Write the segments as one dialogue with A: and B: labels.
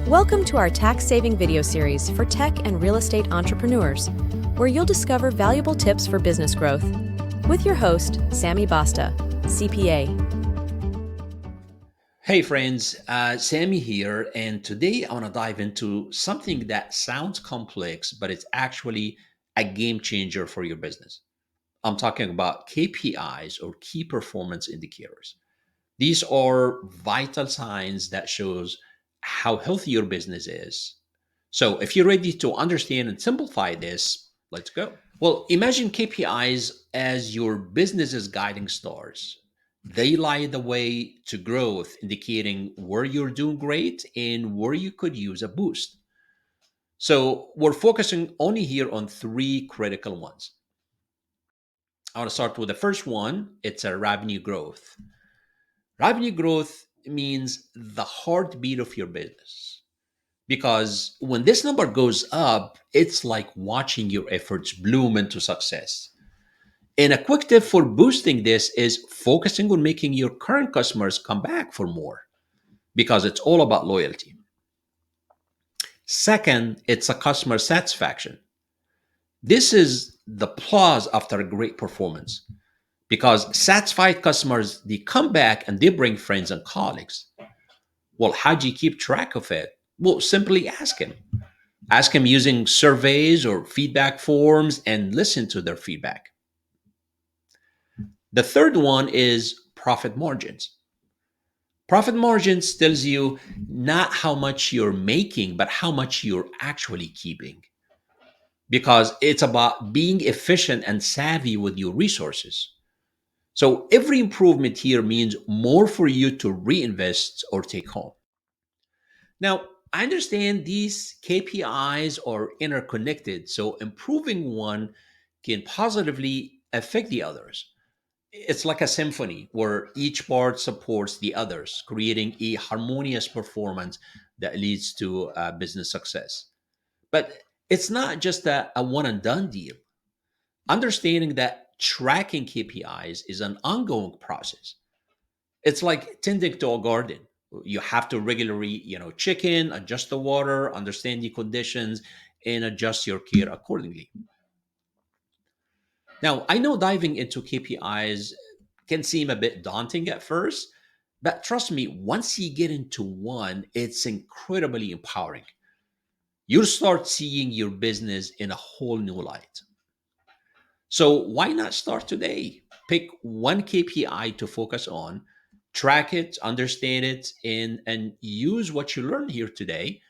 A: Welcome to our tax-saving video series for tech and real estate entrepreneurs, where you'll discover valuable tips for business growth. With your host, Sammy Basta, CPA.
B: Hey friends, Sammy here, and today I want to dive into something that sounds complex, but it's actually a game changer for your business. I'm talking about KPIs or key performance indicators. These are vital signs that shows how healthy your business is. So if you're ready to understand and simplify this, let's go. Well, imagine KPIs as your business's guiding stars. They light the way to growth, indicating where you're doing great and where you could use a boost. So we're focusing only here on three critical ones. I want to start with the first one. It's a revenue growth. Revenue growth means the heartbeat of your business. Because when this number goes up, it's like watching your efforts bloom into success. And a quick tip for boosting this is focusing on making your current customers come back for more because it's all about loyalty. Second, it's a customer satisfaction. This is the plus after a great performance because satisfied customers, they come back and they bring friends and colleagues. Well, how do you keep track of it? Well, simply ask him. Ask him using surveys or feedback forms and listen to their feedback. The third one is profit margins. Profit margins tells you not how much you're making, but how much you're actually keeping. Because it's about being efficient and savvy with your resources. So every improvement here means more for you to reinvest or take home. Now, I understand these KPIs are interconnected, so improving one can positively affect the others. It's like a symphony where each part supports the others, creating a harmonious performance that leads to business success. But it's not just a one and done deal. Understanding that tracking KPIs is an ongoing process. It's like tending to a garden. You have to regularly, check in, adjust the water, understand the conditions, and adjust your care accordingly. Now, I know diving into KPIs can seem a bit daunting at first, but trust me, once you get into one, it's incredibly empowering. You'll start seeing your business in a whole new light. So, why not start today? Pick one KPI to focus on, track it, understand it, and use what you learned here today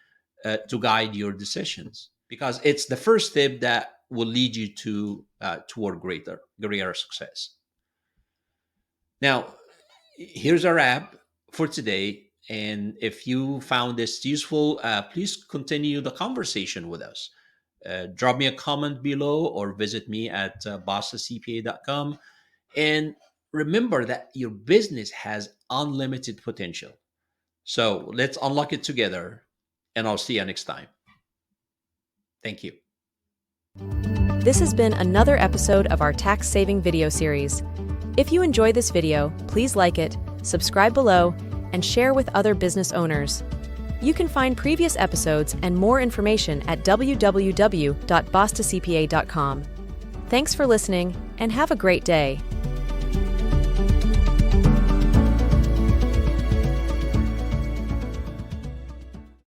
B: to guide your decisions because it's the first step that will lead you to toward greater success. Now, here's our app for today. And if you found this useful, please continue the conversation with us. Drop me a comment below or visit me at bossacpa.com. And remember that your business has unlimited potential. So let's unlock it together. And I'll see you next time. Thank you.
A: This has been another episode of our tax-saving video series. If you enjoy this video, please like it, subscribe below, and share with other business owners. You can find previous episodes and more information at www.bostacpa.com. Thanks for listening, and have a great day.